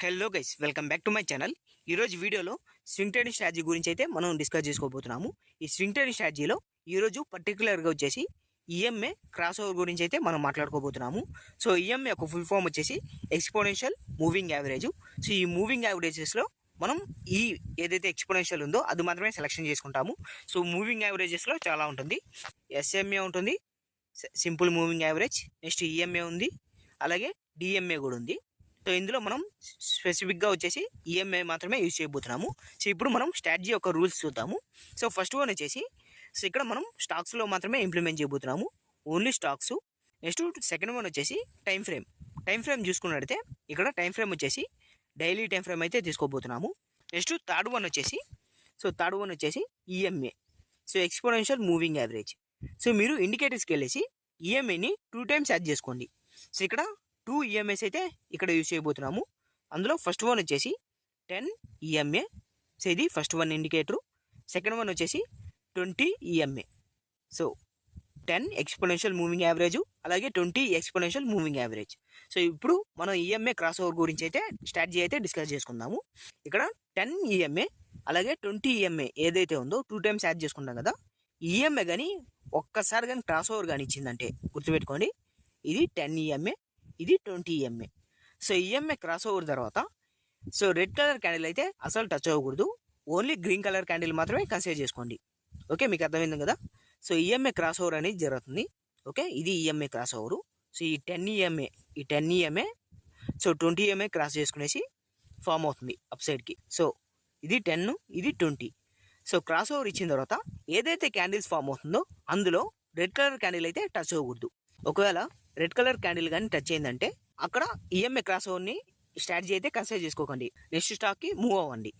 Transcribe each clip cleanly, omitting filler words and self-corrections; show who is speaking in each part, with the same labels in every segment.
Speaker 1: Hello guys, welcome back to my channel. ఈరోజు వీడియోలో swing trading strategy గురించి అయితే మనం డిస్కస్ చేసుకోబోతున్నాము. ఈ స్వింగ్ ట్రేడింగ్ స్ట్రాటజీలో ఈరోజు పర్టికులర్గా వచ్చేసి ఈఎంఏ క్రాస్ ఓవర్ గురించి అయితే మనం మాట్లాడుకోబోతున్నాము. సో ఈఎంఏ ఒక ఫుల్ ఫామ్ వచ్చేసి ఎక్స్పోనెన్షియల్ మూవింగ్ యావరేజ్. సో ఈ మూవింగ్ యావరేజెస్లో మనం ఈ ఏదైతే ఎక్స్పోనెన్షియల్ ఉందో అది మాత్రమే సెలెక్షన్ చేసుకుంటాము. సో మూవింగ్ యావరేజెస్లో చాలా ఉంటుంది. ఎస్ఎంఏ ఉంటుంది, simple moving average, next EMA ఉంది, అలాగే డిఎంఏ కూడా ఉంది. సో ఇందులో మనం స్పెసిఫిక్గా వచ్చేసి ఈఎంఐ మాత్రమే యూజ్ చేయబోతున్నాము. సో ఇప్పుడు మనం స్ట్రాటజీ యొక్క రూల్స్ చూద్దాము. సో ఫస్ట్ వన్ వచ్చేసి సో ఇక్కడ మనం స్టాక్స్లో మాత్రమే ఇంప్లిమెంట్ చేయబోతున్నాము, only stocks. Next second one వచ్చేసి టైం ఫ్రేమ్ చూసుకున్నట్టయితే ఇక్కడ టైం ఫ్రేమ్ వచ్చేసి డైలీ టైం ఫ్రేమ్ అయితే తీసుకోబోతున్నాము. నెక్స్ట్ థర్డ్ వన్ వచ్చేసి EMA, so exponential moving average. So మీరు ఇండికేటర్స్కి వెళ్ళేసి ఈఎంఐని 2 times యాడ్ చేసుకోండి. సో ఇక్కడ 2 ఈఎంఐస్ అయితే ఇక్కడ యూజ్ చేయబోతున్నాము. అందులో ఫస్ట్ వన్ వచ్చేసి 10 ఈఎంఏ. సో ఇది first one indicator. Second one వచ్చేసి 20 EMA. So 10 exponential moving average, అలాగే 20 ఎక్స్పోనెన్షియల్ మూవింగ్ యావరేజ్. సో ఇప్పుడు మనం ఈఎంఏ క్రాస్ ఓవర్ గురించి అయితే స్ట్రాటజీ అయితే డిస్కస్ చేసుకుందాము. ఇక్కడ 10 ఈఎంఏ అలాగే 20 ఈఎంఏ ఏదైతే ఉందో 2 times యాడ్ చేసుకుంటాం కదా. ఈఎంఏ కానీ ఒక్కసారి కానీ క్రాస్ ఓవర్ కానీ ఇచ్చిందంటే గుర్తుపెట్టుకోండి, ఇది 10 ఈఎంఏ, ఇది 20 EMA. So EMA cross over తర్వాత సో రెడ్ కలర్ క్యాండిల్ అయితే అసలు టచ్ అవ్వకూడదు, ఓన్లీ గ్రీన్ కలర్ క్యాండిల్ మాత్రమే కన్సిడర్ చేసుకోండి. ఓకే, మీకు అర్థమైంది కదా. సో ఈఎంఏ క్రాస్ ఓవర్ అనేది జరుగుతుంది. ఓకే, ఇది ఈఎంఏ క్రాస్ ఓవరు. సో ఈ 10 ఈఎంఏ సో 20 ఈఎంఏ క్రాస్ చేసుకునేసి ఫామ్ అవుతుంది అప్ సైడ్కి. సో ఇది 10, ఇది 20. సో క్రాస్ ఓవర్ ఇచ్చిన తర్వాత ఏదైతే క్యాండిల్స్ ఫామ్ అవుతుందో అందులో రెడ్ కలర్ క్యాండిల్ అయితే టచ్ అవ్వకూడదు. ఒకవేళ రెడ్ కలర్ క్యాండిల్ కానీ టచ్ అయిందంటే అక్కడ ఈఎంఏ క్రాస్ ఓవర్ని స్ట్రాటజీ అయితే కన్సిడర్ చేసుకోకండి, నెక్స్ట్ స్టాక్కి మూవ్ అవ్వండి.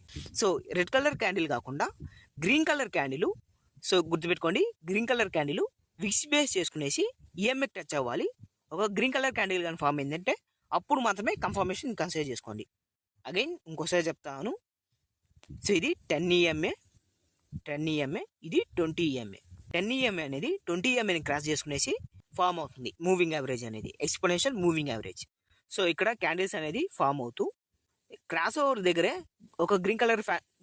Speaker 1: సో రెడ్ కలర్ క్యాండిల్ కాకుండా గ్రీన్ కలర్ క్యాండిల్, సో గుర్తుపెట్టుకోండి, green colour candle wicks base చేసుకునేసి ఈఎంఏకి టచ్ అవ్వాలి. ఒక గ్రీన్ కలర్ క్యాండిల్ కానీ ఫామ్ అయిందంటే అప్పుడు మాత్రమే కన్ఫర్మేషన్ కన్సిడర్ చేసుకోండి. అగైన్ ఇంకోసారి చెప్తాను. సో ఇది 10 ఈఎంఏ, ఇది 20 ఈఎంఏ. 10 ఈఎంఏ అనేది 20 ఈఎంఏని క్రాస్ చేసుకునేసి ఫామ్ అవుతుంది మూవింగ్ యావరేజ్ అనేది, ఎక్స్పోనెన్షియల్ మూవింగ్ యావరేజ్. సో ఇక్కడ క్యాండిల్స్ అనేది ఫామ్ అవుతూ క్రాస్ ఓవర్ దగ్గరే ఒక గ్రీన్ కలర్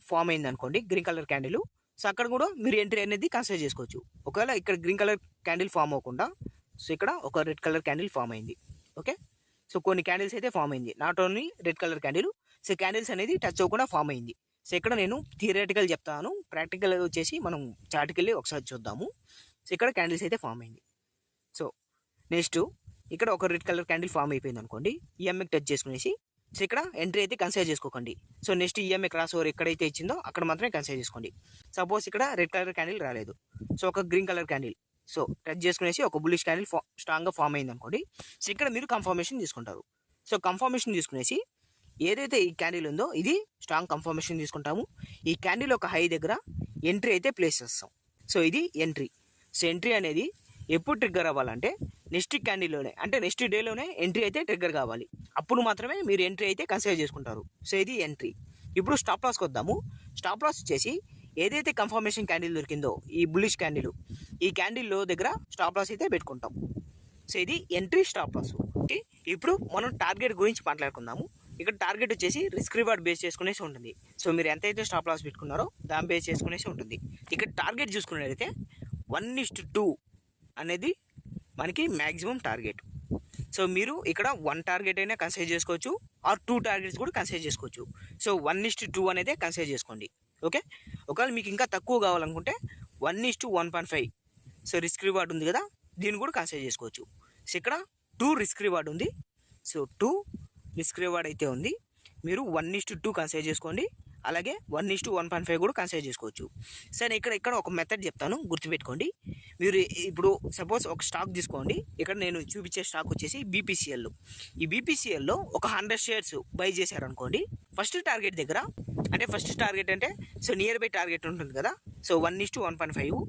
Speaker 1: ఫామ్ అయింది అనుకోండి, గ్రీన్ కలర్ క్యాండిల్. సో అక్కడ కూడా మీరు ఎంట్రీ అనేది కన్సిడర్ చేసుకోవచ్చు. ఒకవేళ ఇక్కడ గ్రీన్ కలర్ క్యాండిల్ ఫామ్ అవ్వకుండా సో ఇక్కడ ఒక రెడ్ కలర్ క్యాండిల్ ఫామ్ అయింది. ఓకే, సో కొన్ని క్యాండిల్స్ అయితే ఫామ్ అయింది, not only red colour candle. So candles అనేది టచ్ అవ్వకుండా ఫామ్ అయింది. సో ఇక్కడ నేను థియరిటికల్ చెప్తాను, ప్రాక్టికల్ వచ్చేసి మనం చార్ట్కి వెళ్ళి ఒకసారి చూద్దాము. సో ఇక్కడ క్యాండిల్స్ అయితే ఫామ్ అయింది. సో నెక్స్ట్ ఇక్కడ ఒక రెడ్ కలర్ క్యాండిల్ ఫామ్ అయిపోయింది అనుకోండి, ఈఎంఏకి టచ్ చేసుకునేసి సో ఇక్కడ ఎంట్రీ అయితే కన్సిడర్ చేసుకోకండి. So next EMA cross over ఎక్కడైతే ఇచ్చిందో అక్కడ మాత్రమే కన్సిడర్ చేసుకోండి. సపోజ్ ఇక్కడ రెడ్ కలర్ క్యాండిల్ రాలేదు, సో ఒక green colour candle so touch చేసుకునేసి ఒక బుల్లిష్ క్యాండిల్ స్ట్రాంగ్గా ఫామ్ అయింది అనుకోండి. సో ఇక్కడ మీరు కన్ఫర్మేషన్ తీసుకుంటారు. సో కన్ఫర్మేషన్ తీసుకునేసి ఏదైతే ఈ క్యాండిల్ ఉందో ఇది స్ట్రాంగ్ కన్ఫర్మేషన్ తీసుకుంటాము. ఈ క్యాండిల్ ఒక హై దగ్గర ఎంట్రీ అయితే ప్లేస్ చేస్తాం. సో ఇది ఎంట్రీ. సో ఎంట్రీ అనేది ఎప్పుడు ట్రిగ్గర్ అవ్వాలంటే నెక్స్ట్ క్యాండిల్లోనే, అంటే నెక్స్ట్ డేలోనే ఎంట్రీ అయితే ట్రిగ్గర్ కావాలి. అప్పుడు మాత్రమే మీరు ఎంట్రీ అయితే కన్సిడర్ చేసుకుంటారు. సో ఇది ఎంట్రీ. ఇప్పుడు స్టాప్ లాస్కి వద్దాము. స్టాప్ లాస్ వచ్చేసి ఏదైతే కన్ఫర్మేషన్ క్యాండిల్ దొరికిందో ఈ బుల్లిష్ క్యాండిల్, ఈ క్యాండిల్లో దగ్గర స్టాప్ లాస్ అయితే పెట్టుకుంటాం. సో ఇది ఎంట్రీ, స్టాప్ లాస్. ఓకే, ఇప్పుడు మనం టార్గెట్ గురించి మాట్లాడుకుందాము. ఇక్కడ టార్గెట్ వచ్చేసి రిస్క్ రివార్డ్ బేస్ చేసుకునేసి ఉంటుంది. సో మీరు ఎంతైతే స్టాప్ లాస్ పెట్టుకున్నారో దాన్ని బేస్ చేసుకునేసి ఉంటుంది. ఇక్కడ టార్గెట్ చూసుకున్నట్లయితే 1:2 అనేది మనకి మ్యాక్సిమం టార్గెట్. సో మీరు ఇక్కడ 1 టార్గెట్ అయినా కన్సిడర్ చేసుకోవచ్చు, ఆర్ 2 టార్గెట్స్ కూడా కన్సిడర్ చేసుకోవచ్చు. సో 1:2 అనేది కన్సిడర్ చేసుకోండి. ఓకే, ఒకవేళ మీకు ఇంకా తక్కువ కావాలనుకుంటే 1:1.5. సో రిస్క్ రివార్డ్ ఉంది కదా, దీన్ని కూడా కన్సిడర్ చేసుకోవచ్చు. సో ఇక్కడ 2 రిస్క్ రివార్డ్ ఉంది. సో 2 రిస్క్ రివార్డ్ అయితే ఉంది. మీరు 1:2 కన్సిడర్ చేసుకోండి, అలాగే 1:1.5 కూడా కన్సిడర్ చేసుకోవచ్చు. సరే, ఇక్కడ ఒక మెథడ్ చెప్తాను, గుర్తుపెట్టుకోండి. మీరు ఇప్పుడు సపోజ్ ఒక స్టాక్ తీసుకోండి. ఇక్కడ నేను చూపించే స్టాక్ వచ్చేసి బీపీసీఎల్. ఈ బీపీసీఎల్లో ఒక 100 షేర్స్ బై చేశారనుకోండి, ఫస్ట్ టార్గెట్ దగ్గర, అంటే ఫస్ట్ టార్గెట్ అంటే సో నియర్ బై టార్గెట్ ఉంటుంది కదా, సో 1:1.5.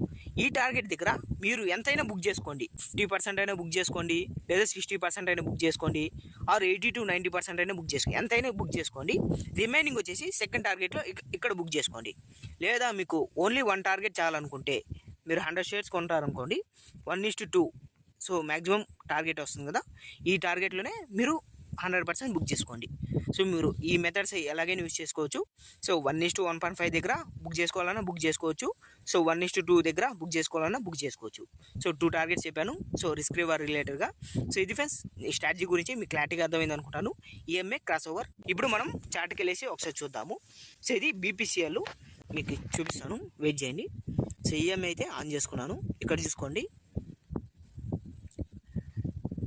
Speaker 1: ఈ టార్గెట్ దగ్గర మీరు ఎంతైనా బుక్ చేసుకోండి, 50% అయినా బుక్ చేసుకోండి, లేదా 60% అయినా బుక్ చేసుకోండి, ఆర్ 80 to 90% అయినా బుక్ చేసుకోండి, ఎంతైనా బుక్ చేసుకోండి. రిమైనింగ్ వచ్చేసి సెకండ్ టార్గెట్లో ఇక్కడ బుక్ చేసుకోండి. లేదా మీకు ఓన్లీ 1 టార్గెట్ చాలనుకుంటే మీరు 100 షేర్స్ కొంటారనుకోండి, 1:2. సో మ్యాక్సిమం టార్గెట్ వస్తుంది కదా, ఈ టార్గెట్లోనే మీరు 100% బుక్ చేసుకోండి. సో మీరు ఈ మెథడ్స్ ఎలాగైనా యూస్ చేసుకోవచ్చు. సో 1:1.5 దగ్గర బుక్ చేసుకోవాలన్నా బుక్ చేసుకోవచ్చు. సో 1:2 దగ్గర బుక్ చేసుకోవాలన్నా బుక్ చేసుకోవచ్చు. సో 2 టార్గెట్స్ చెప్పాను. సో రిస్క్ రివార్డ్ రిలేటెడ్గా. సో ఇది ఫ్రెండ్స్ ఈ స్ట్రాటజీ గురించి మీకు క్లారిటీగా అర్థమైంది అనుకుంటాను. EMA cross over. ఇప్పుడు మనం చార్ట్కి వెళ్ళేసి ఒకసారి చూద్దాము. సో ఇది బీపీసీఎల్ మీకు చూపిస్తాను, వెయిట్ చేయండి. సో ఈఎంఏ అయితే ఆన్ చేసుకున్నాను. ఇక్కడ చూసుకోండి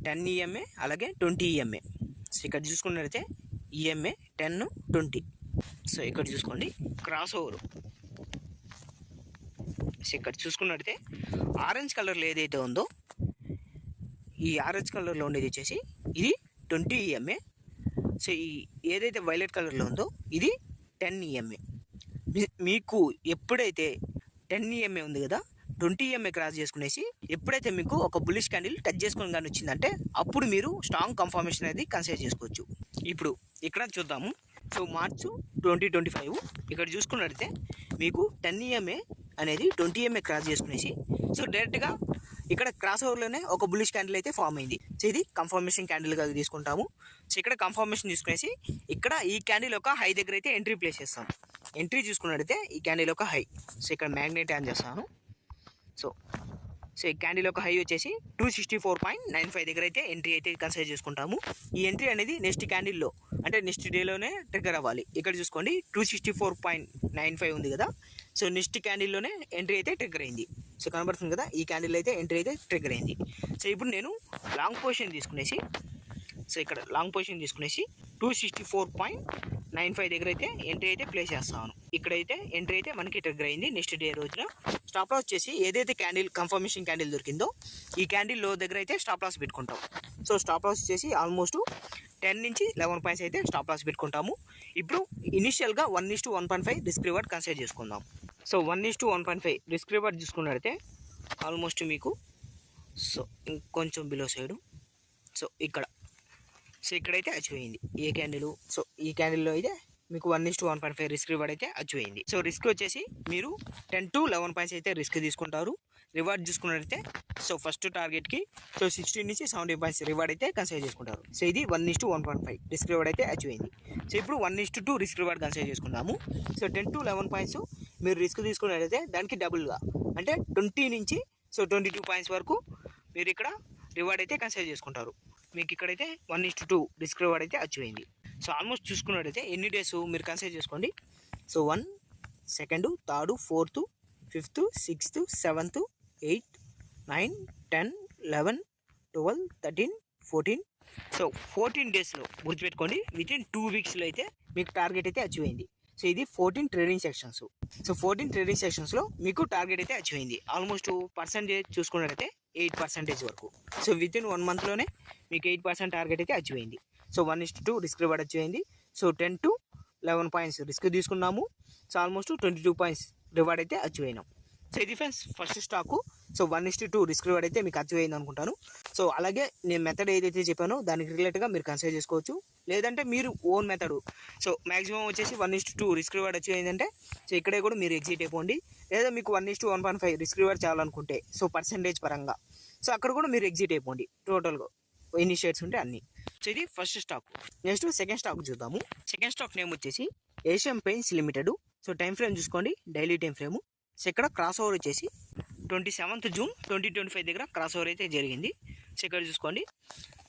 Speaker 1: 10 ఈఎంఏ అలాగే 20 ఈఎంఏ. సో ఇక్కడ చూసుకున్నట్లయితే ఈఎంఏ 10, 20. సో ఇక్కడ చూసుకోండి క్రాస్ ఓవర్. సో ఇక్కడ చూసుకున్నట్లయితే ఆరెంజ్ కలర్లో ఏదైతే ఉందో ఈ ఆరెంజ్ కలర్లో ఉండేది వచ్చేసి ఇది 20 ఈఎంఏ. సో ఈ ఏదైతే వైలెట్ కలర్లో ఉందో ఇది 10 ఈఎంఏ. మీకు ఎప్పుడైతే 10 ఈఎంఏ ఉంది కదా 20 ఈఎంఏ క్రాస్ చేసుకునేసి ఎప్పుడైతే మీకు ఒక బుల్లిష్ క్యాండిల్ టచ్ చేసుకొని కానీ వచ్చిందంటే అప్పుడు మీరు స్ట్రాంగ్ కన్ఫర్మేషన్ అనేది కన్సిడర్ చేసుకోవచ్చు. ఇప్పుడు ఇక్కడ చూద్దాము. సో మార్చ్ 2025 ఇక్కడ చూసుకున్నట్లయితే మీకు 10 ఈఎంఏ అనేది 20 ఈఎంఏ క్రాస్ చేసుకునేసి సో డైరెక్ట్గా ఇక్కడ క్రాస్ ఓవర్లోనే ఒక బుల్లిష్ క్యాండిల్ అయితే ఫామ్ అయింది. సో ఇది కన్ఫర్మేషన్ క్యాండిల్గా తీసుకుంటాము. సో ఇక్కడ కన్ఫర్మేషన్ తీసుకునేసి ఇక్కడ ఈ క్యాండిల్ యొక్క హై దగ్గర అయితే ఎంట్రీ ప్లేస్ చేస్తాం. ఎంట్రీ చూసుకున్నట్లయితే ఈ క్యాండిల్ యొక్క హై. సో ఇక్కడ మ్యాగ్నెట్ ఆన్ చేస్తాను. సో ఈ క్యాండిల్ యొక్క హై వచ్చేసి 264.95 దగ్గర అయితే ఎంట్రీ అయితే కన్సిడర్ చేసుకుంటాము. ఈ ఎంట్రీ అనేది నెక్స్ట్ క్యాండిల్లో అంటే నెక్స్ట్ డేలోనే ట్రిగ్గర్ అవ్వాలి. ఇక్కడ చూసుకోండి 264.95 ఉంది కదా. సో నెక్స్ట్ క్యాండిల్లోనే ఎంట్రీ అయితే ట్రిగ్గర్ అయింది. సో కనబడుతుంది కదా ఈ క్యాండిల్ అయితే ఎంట్రీ అయితే ట్రిగ్గర్ అయింది. సో ఇప్పుడు నేను లాంగ్ పొజిషన్ తీసుకునేసి సో ఇక్కడ లాంగ్ పొజిషన్ తీసుకునేసి 264.95 దగ్గర అయితే ఎంట్రీ అయితే ప్లేస్ చేస్తాను. ఇక్కడైతే ఎంట్రీ అయితే మనకి ట్రిగ్గర్ అయింది. నెక్స్ట్ డే రోజున స్టాప్ లాస్ వచ్చేసి ఏదైతే క్యాండిల్ కన్ఫర్మేషన్ క్యాండిల్ దొరికిందో ఈ క్యాండిల్ లో దగ్గర అయితే స్టాప్ లాస్ పెట్టుకుంటాం. సో స్టాప్ లాస్ వచ్చేసి ఆల్మోస్ట్ 10 నుంచి 11 పాయింట్స్ అయితే స్టాప్ లాస్ పెట్టుకుంటాము. ఇప్పుడు ఇనిషియల్గా 1:1.5 రిస్క్ రివార్డ్ కన్సిడర్ చేసుకుందాం. సో 1:1.5 రిస్క్ రివార్డ్ చూసుకున్నట్లయితే ఆల్మోస్ట్ మీకు సో ఇంకొంచెం బిలో సైడు సో ఇక్కడైతే అచీవ్ అయింది ఏ క్యాండిల్. సో ఈ క్యాండిల్లో అయితే మీకు 1:1.5 రిస్క్ రివార్డ్ అయితే అచీవ్ అయింది. సో రిస్క్ వచ్చేసి మీరు 10 to 11 పాయింట్స్ అయితే రిస్క్ తీసుకుంటారు. రివార్డ్ చూసుకున్నట్లయితే సో ఫస్ట్ టార్గెట్కి సో 16 నుంచి 17 పాయింట్స్ రివార్డ్ అయితే కన్సిడర్ చేసుకుంటారు. సో ఇది 1:1.5 రిస్క్ రివార్డ్ అయితే అచీవ్ అయింది. సో ఇప్పుడు 1:2 రిస్క్ రివార్డ్ కన్సిడర్ చేసుకుందాము. సో 10 to 11 పాయింట్స్ మీరు రిస్క్ తీసుకున్నట్లయితే దానికి డబుల్గా అంటే 20 నుంచి సో 22 పాయింట్స్ వరకు మీరు ఇక్కడ రివార్డ్ అయితే కన్సిడర్ చేసుకుంటారు. మీకు ఇక్కడైతే 1:2 రిస్క్ రివార్డ్ అయితే అచీవ్ అయింది. సో ఆల్మోస్ట్ చూసుకున్నట్టయితే ఎన్ని డేస్ మీరు కన్సిడర్ చేసుకోండి. సో 1, 2, 3, 4, 5, 6, 7, 8, 9, 10, 11, 12, 13, 14. సో 14 డేస్లో గుర్తుపెట్టుకోండి. వితిన్ 2 వీక్స్లో అయితే మీకు టార్గెట్ అయితే అచీవ్ అయింది. సో ఇది 14 ట్రేడింగ్ సెక్షన్స్. సో 14 ట్రేడింగ్ సెక్షన్స్లో మీకు టార్గెట్ అయితే అచీవ్ అయింది. ఆల్మోస్ట్ పర్సెంటేజ్ చూసుకున్నట్టయితే 8% వరకు. సో వితిన్ 1 మంత్లోనే మీకు 8% టార్గెట్ అయితే అచీవ్ అయింది. సో 1:2 రిస్క్ రివార్డ్ అచీవ్ అయింది. సో 10 to 11 పాయింట్స్ రిస్క్ తీసుకున్నాము. సో ఆల్మోస్ట్ 22 పాయింట్స్ రివార్డ్ అయితే అచీవ్ అయినాం. సో ఇది friends first stock. So 1:2 risk reward అయితే మీకు అచీవ్ అయింది అనుకుంటాను. సో అలాగే నేను మెథడ్ ఏదైతే చెప్పానో దానికి రిలేటెడ్గా మీరు కన్సిడర్ చేసుకోవచ్చు. లేదంటే మీరు ఓన్ మెథడ్ సో మ్యాక్సిమం వచ్చేసి 1:2 రిస్క్ రివార్డ్ అచీవ్ అయిందంటే సో ఇక్కడే కూడా మీరు ఎగ్జిట్ అయిపోండి. లేదా మీకు 1:1.5 రిస్క్ రివార్డ్ చాలనుకుంటే సో పర్సెంటేజ్ పరంగా సో అక్కడ కూడా మీరు ఎగ్జిట్ అయిపోండి. టోటల్గా ఎన్ని షేర్స్ ఉంటే అన్ని. సో ఇది first stock. Next second stock చూద్దాము. సెకండ్ స్టాక్ నేమ్ వచ్చేసి Asian paints limited. So time frame చూసుకోండి డైలీ టైం ఫ్రేమ్. సో ఇక్కడ క్రాస్ ఓవర్ వచ్చేసి 27th June 2025 దగ్గర క్రాస్ ఓవర్ అయితే జరిగింది. సో ఇక్కడ చూసుకోండి.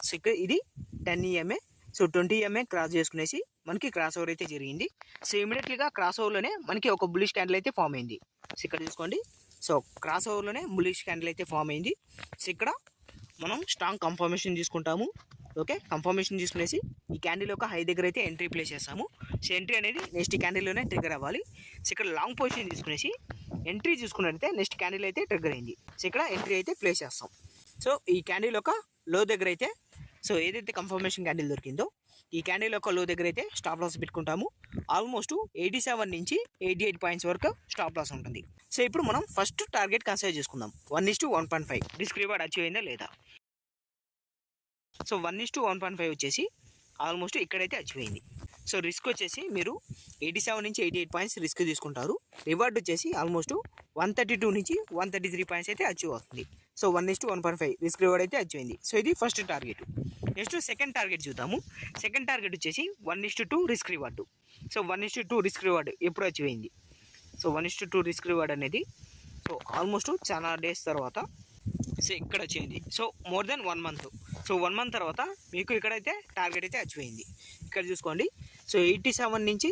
Speaker 1: సో ఇక్కడ ఇది 10 ఈఎంఏ. సో 20 ఈఎంఏ క్రాస్ చేసుకునేసి మనకి క్రాస్ ఓవర్ అయితే జరిగింది. సో ఇమీడియట్లీగా క్రాస్ ఓవర్లోనే మనకి ఒక బుల్లిష్ క్యాండిల్ అయితే ఫామ్ అయింది. సో ఇక్కడ చూసుకోండి. సో క్రాస్ ఓవర్లోనే బుల్లిష్ క్యాండిల్ అయితే ఫామ్ అయింది. సో ఇక్కడ మనం స్ట్రాంగ్ కన్ఫర్మేషన్ తీసుకుంటాము. ఓకే, కన్ఫర్మేషన్ తీసుకునేసి ఈ క్యాండిల్ యొక్క హై దగ్గర అయితే ఎంట్రీ ప్లేస్ చేస్తాము. సో ఎంట్రీ అనేది నెక్స్ట్ క్యాండిల్లోనే ట్రిగ్గర్ అవ్వాలి. సో ఇక్కడ లాంగ్ పొజిషన్ తీసుకునేసి ఎంట్రీ చూసుకున్నట్లయితే నెక్స్ట్ క్యాండిల్ అయితే ట్రిగ్గర్ అయింది. సో ఇక్కడ ఎంట్రీ అయితే ప్లేస్ చేస్తాం. సో ఈ క్యాండిల్ యొక్క లో దగ్గర అయితే సో ఏదైతే కన్ఫర్మేషన్ క్యాండిల్ దొరికిందో ఈ క్యాండిల్ యొక్క లో దగ్గర అయితే స్టాప్ లాస్ పెట్టుకుంటాము. ఆల్మోస్ట్ 87 నుంచి 88 పాయింట్స్ వరకు స్టాప్ లాస్ ఉంటుంది. సో ఇప్పుడు మనం ఫస్ట్ టార్గెట్ కన్సిడర్ చేసుకుందాం. 1:1.5 రిస్క్ రివార్డ్ అచీవ్ అయిందా లేదా. సో 1:1.5 వచ్చేసి ఆల్మోస్ట్ ఇక్కడైతే అచీవ్ అయింది. సో రిస్క్ వచ్చేసి మీరు 87 నుంచి 88 పాయింట్స్ రిస్క్ తీసుకుంటారు. రివార్డ్ వచ్చేసి ఆల్మోస్ట్ 132 నుంచి 133 పాయింట్స్ అయితే అచీవ్ అవుతుంది. సో 1:1.5 రిస్క్ రివార్డ్ అయితే అచీవ్ అయింది. సో ఇది first target. Next second target చూద్దాము. సెకండ్ టార్గెట్ వచ్చేసి 1:2 risk reward. So 1:2 risk reward ఎప్పుడు అచీవ్ అయింది? సో 1:2 రిస్క్ రివార్డ్ అనేది సో ఆల్మోస్ట్ చాలా డేస్ తర్వాత సో ఇక్కడ వచ్చింది. So more than 1 month. So 1 month తర్వాత మీకు ఇక్కడైతే టార్గెట్ అయితే అచీవ్ అయింది. ఇక్కడ చూసుకోండి. సో 87 నుంచి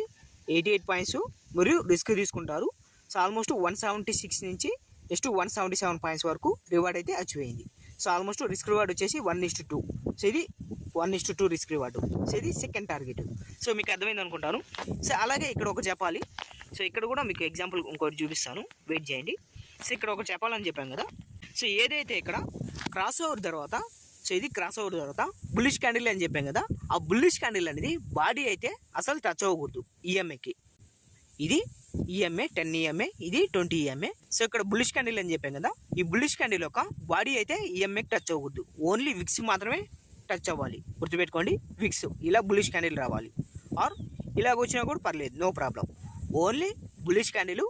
Speaker 1: 88 పాయింట్స్ మరియు రిస్క్ తీసుకుంటారు. సో ఆల్మోస్ట్ 176 నుంచి నెక్స్ట్ 177 పాయింట్స్ వరకు రివార్డ్ అయితే అచీవ్ అయింది. సో ఆల్మోస్ట్ రిస్క్ రివార్డ్ వచ్చేసి 1:2. సో ఇది 1:2 రిస్క్ రివార్డు. సో ఇది సెకండ్ టార్గెట్. సో మీకు అర్థమైంది అనుకుంటాను. సో అలాగే ఇక్కడ ఒకటి చెప్పాలి. సో ఇక్కడ కూడా మీకు ఎగ్జాంపుల్ ఇంకోటి చూపిస్తాను, వెయిట్ చేయండి. సో ఇక్కడ ఒకటి చెప్పాలని చెప్పాను కదా. సో ఏదైతే ఇక్కడ క్రాస్ ఓవర్ తర్వాత, సో ఇది క్రాస్ ఓవర్ తర్వాత బుల్లిష్ క్యాండిల్ అని చెప్పాం కదా, ఆ బుల్లిష్ క్యాండిల్ అనేది బాడీ అయితే అసలు టచ్ అవ్వకూడదు ఈఎంఏకి. ఇది ఈఎంఏ 10 ఈఎంఏ, ఇది 20 ఈఎంఏ. సో ఇక్కడ బుల్లిష్ క్యాండిల్ అని చెప్పాం కదా, ఈ బుల్లిష్ క్యాండిల్ యొక్క బాడీ అయితే ఈఎంఏకి టచ్ అవ్వకూడదు, ఓన్లీ విక్స్ మాత్రమే టచ్ అవ్వాలి. గుర్తుపెట్టుకోండి, విక్స్ ఇలా బుల్లిష్ క్యాండిల్ రావాలి, ఆర్ ఇలాగ వచ్చినా కూడా పర్లేదు, no problem. Only bullish candle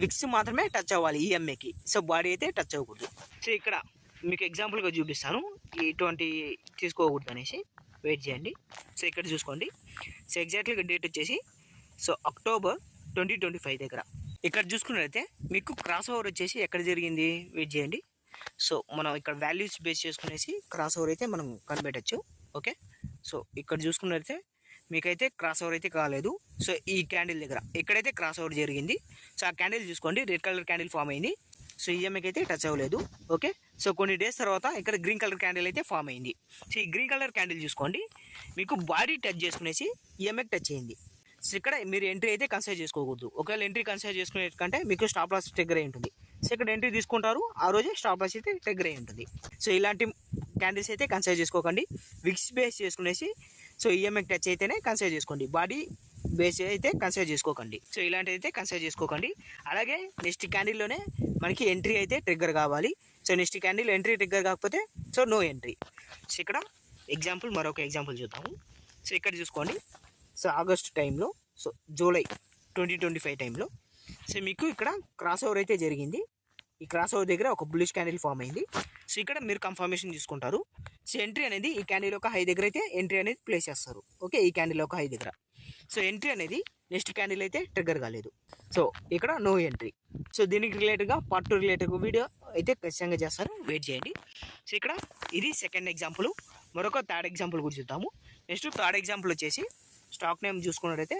Speaker 1: wicks మాత్రమే టచ్ అవ్వాలి ఈఎంఏకి. సో బాడీ అయితే టచ్ అవ్వకూడదు. సో ఇక్కడ మీకు ఎగ్జాంపుల్గా చూపిస్తాను, ఇటువంటి తీసుకోకూడదు అనేసి, వెయిట్ చేయండి. సో ఇక్కడ చూసుకోండి. సో ఎగ్జాక్ట్లీగా డేట్ వచ్చేసి సో అక్టోబర్ 2025 దగ్గర. ఇక్కడ చూసుకున్నట్లయితే మీకు క్రాస్ ఓవర్ వచ్చేసి ఎక్కడ జరిగింది, వెయిట్ చేయండి. సో మనం ఇక్కడ వాల్యూస్ బేస్ చేసుకునేసి క్రాస్ ఓవర్ అయితే మనం కనిపెట్టచ్చు. ఓకే, సో ఇక్కడ చూసుకున్నట్లయితే మీకైతే క్రాస్ ఓవర్ అయితే కాలేదు. సో ఈ క్యాండిల్ దగ్గర ఎక్కడైతే క్రాస్ ఓవర్ జరిగింది, సో ఆ క్యాండిల్ చూసుకోండి, రెడ్ కలర్ క్యాండిల్ ఫామ్ అయింది. సో ఈఎంఐకి అయితే టచ్ అవ్వలేదు. ఓకే, సో కొన్ని డేస్ తర్వాత ఇక్కడ గ్రీన్ కలర్ క్యాండిల్ అయితే ఫామ్ అయింది. సో ఈ గ్రీన్ కలర్ క్యాండిల్ చూసుకోండి, మీకు బాడీ టచ్ చేసుకునేసి ఈఎంఐకి టచ్ అయింది. సో ఇక్కడ మీరు ఎంట్రీ అయితే కన్సిడర్ చేసుకోకూడదు. ఒకవేళ ఎంట్రీ కన్సిడర్ చేసుకునే కంటే మీకు స్టాప్ లాస్ ట్రిగ్గర్ అయి ఉంటుంది. సో ఇక్కడ ఎంట్రీ తీసుకుంటారు, ఆ రోజే స్టాప్ లాస్ అయితే ట్రిగ్గర్ అయి ఉంటుంది. సో ఇలాంటి క్యాండిల్స్ అయితే కన్సిడర్ చేసుకోకండి. విక్స్ బేస్ చేసుకునేసి సో ఈఎంఐకి టచ్ అయితేనే కన్సిడర్ చేసుకోండి, బాడీ బేస్ అయితే కన్సిడర్ చేసుకోకండి. సో ఇలాంటివి అయితే కన్సిడర్ చేసుకోకండి. అలాగే నెక్స్ట్ క్యాండిల్లోనే మనకి ఎంట్రీ అయితే ట్రిగ్గర్ కావాలి. So next candle entry trigger కాకపోతే సో నో ఎంట్రీ. సో ఇక్కడ ఎగ్జాంపుల్, మరొక ఎగ్జాంపుల్ చూద్దాము. సో ఇక్కడ చూసుకోండి. సో ఆగస్ట్ టైంలో, సో జూలై 2025 టైంలో సో మీకు ఇక్కడ క్రాస్ ఓవర్ అయితే జరిగింది. ఈ క్రాస్ ఓవర్ దగ్గర ఒక బుల్లిష్ క్యాండిల్ ఫామ్ అయింది. సో ఇక్కడ మీరు కన్ఫర్మేషన్ తీసుకుంటారు. సో ఎంట్రీ అనేది ఈ క్యాండిల్ ఒక హై దగ్గర అయితే ఎంట్రీ అనేది ప్లేస్ చేస్తారు. ఓకే, ఈ క్యాండిల్ ఒక హై దగ్గర. సో ఎంట్రీ అనేది నెక్స్ట్ క్యాండిల్ అయితే ట్రిగ్గర్ కాలేదు. సో ఇక్కడ నో ఎంట్రీ. సో దీనికి రిలేటెడ్గా పార్ట్ 2 రిలేటెడ్ వీడియో అయితే ఖచ్చితంగా చేస్తారు, వెయిట్ చేయండి. సో ఇక్కడ ఇది సెకండ్ ఎగ్జాంపుల్. మరొక థర్డ్ ఎగ్జాంపుల్ కూడా చూద్దాము. నెక్స్ట్ థర్డ్ ఎగ్జాంపుల్ వచ్చేసి స్టాక్ నేమ్ చూసుకున్నట్టయితే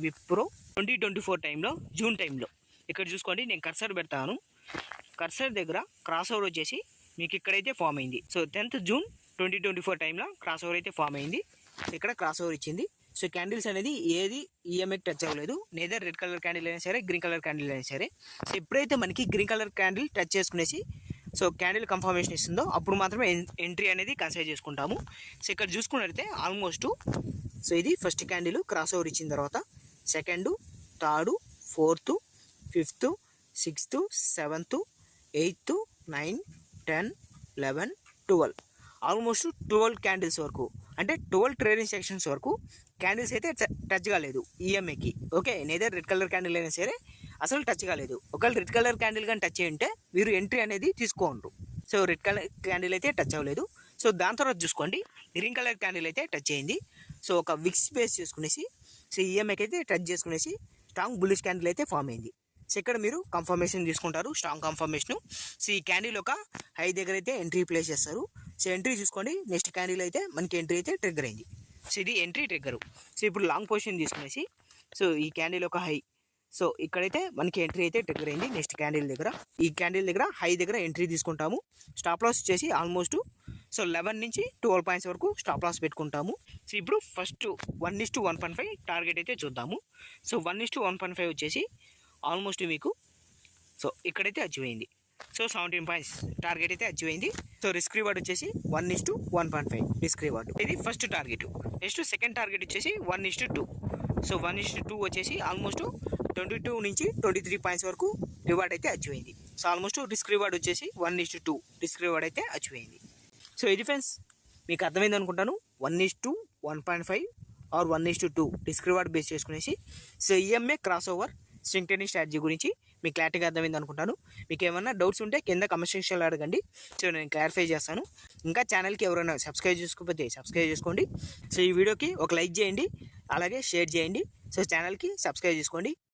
Speaker 1: విప్రో 2024 టైంలో, జూన్ టైంలో. ఇక్కడ చూసుకోండి, నేను కర్సర్ పెడతాను. కర్సర్ దగ్గర క్రాస్ ఓవర్ వచ్చేసి మీకు ఇక్కడైతే ఫామ్ అయింది. సో 10th జూన్ 2024 టైంలో క్రాస్ ఓవర్ అయితే ఫామ్ అయింది. ఇక్కడ క్రాస్ ఓవర్ ఇచ్చింది. సో క్యాండిల్స్ అనేది ఏది ఈఎంఐకి టచ్ అవ్వలేదు, నేదర్ రెడ్ కలర్ క్యాండిల్ అయినా సరే, గ్రీన్ కలర్ క్యాండిల్ అయినా సరే. సో ఎప్పుడైతే మనకి గ్రీన్ కలర్ క్యాండిల్ టచ్ చేసుకునేసి సో క్యాండిల్ కన్ఫర్మేషన్ ఇస్తుందో అప్పుడు మాత్రమే ఎంట్రీ అనేది కన్సిడర్ చేసుకుంటాము. సో ఇక్కడ చూసుకున్నట్లయితే ఆల్మోస్ట్ సో ఇది ఫస్ట్ క్యాండిల్ క్రాస్ ఓవర్ ఇచ్చిన తర్వాత second, third, 4th, 5th, 6th, 7th, 8th, 9, 10, 11, 12 almost 12 candles వరకు, అంటే 12 ట్రేడింగ్ సెక్షన్స్ వరకు క్యాండిల్స్ అయితే టచ్ కాలేదు ఈఎంఐకి. Okay, neither red colour candle అయినా సరే అసలు టచ్ కాలేదు. ఒకవేళ రెడ్ కలర్ క్యాండిల్ కానీ టచ్ అయ్యింటే మీరు ఎంట్రీ అనేది తీసుకోండ్రు. సో రెడ్ కలర్ క్యాండిల్ అయితే టచ్ అవ్వలేదు. సో దాని తర్వాత చూసుకోండి, గ్రీన్ కలర్ క్యాండిల్ అయితే టచ్ అయింది. సో ఒక విక్స్ బేస్ చేసుకునేసి సో ఈఎంఐకి అయితే టచ్ చేసుకునేసి స్ట్రాంగ్ బుల్లిష్ క్యాండిల్ అయితే ఫామ్ అయింది. సో ఇక్కడ మీరు కన్ఫర్మేషన్ తీసుకుంటారు, స్ట్రాంగ్ కన్ఫర్మేషన్. సో ఈ క్యాండిల్ ఒక హై దగ్గర అయితే ఎంట్రీ ప్లేస్ చేస్తారు. సో ఎంట్రీ చూసుకోండి, నెక్స్ట్ క్యాండిల్ అయితే మనకి ఎంట్రీ అయితే ట్రిగ్గర్ అయింది. సో ఇది ఎంట్రీ ట్రిగ్గరు. సో ఇప్పుడు లాంగ్ పొజిషన్ తీసుకునేసి సో ఈ క్యాండిల్ ఒక హై, సో ఇక్కడైతే మనకి ఎంట్రీ అయితే ట్రిగ్గర్ అయింది. నెక్స్ట్ క్యాండిల్ దగ్గర, ఈ క్యాండిల్ దగ్గర హై దగ్గర ఎంట్రీ తీసుకుంటాము. స్టాప్ లాస్ వచ్చేసి ఆల్మోస్ట్ సో 11 నుంచి 12 పాయింట్స్ వరకు స్టాప్ లాస్ పెట్టుకుంటాము. సో ఇప్పుడు ఫస్ట్ 1:1.5 టార్గెట్ అయితే చూద్దాము. సో 1:1.5 వచ్చేసి ఆల్మోస్ట్ మీకు సో ఇక్కడైతే అచీవ్ అయింది. సో 17 పాయింట్స్ టార్గెట్ అయితే అచీవ్ అయింది. సో రిస్క్ రివార్డ్ వచ్చేసి 1:1.5 రిస్క్ రివార్డ్, ఇది first target. Next second target వచ్చేసి 1:2. సో 1:2 వచ్చేసి ఆల్మోస్ట్ 22 నుంచి 23 పాయింట్స్ వరకు రివార్డ్ అయితే అచీవ్ అయింది. సో ఆల్మోస్ట్ రిస్క్ రివార్డ్ వచ్చేసి 1:2 రిస్క్ రివార్డ్ అయితే అచీవ్ అయింది. సో ఇది ఫ్రెండ్స్ మీకు అర్థమైంది అనుకుంటాను. 1:1.5 ఆర్ 1:2 రిస్క్ రివార్డ్ బేస్ చేసుకునేసి so EMA cross over swing trading strategy గురించి మీకు క్లారిటీగా అర్థమైంది అనుకుంటాను. మీకు ఏమైనా డౌట్స్ ఉంటే కింద కమెంట్ సెక్షన్లో అడగండి. సో నేను క్లారిఫై చేస్తాను. ఇంకా ఛానల్కి ఎవరైనా సబ్స్క్రైబ్ చేసుకోకపోతే సబ్స్క్రైబ్ చేసుకోండి. సో ఈ వీడియోకి ఒక లైక్ చేయండి, అలాగే షేర్ చేయండి. సో ఛానల్కి సబ్స్క్రైబ్ చేసుకోండి.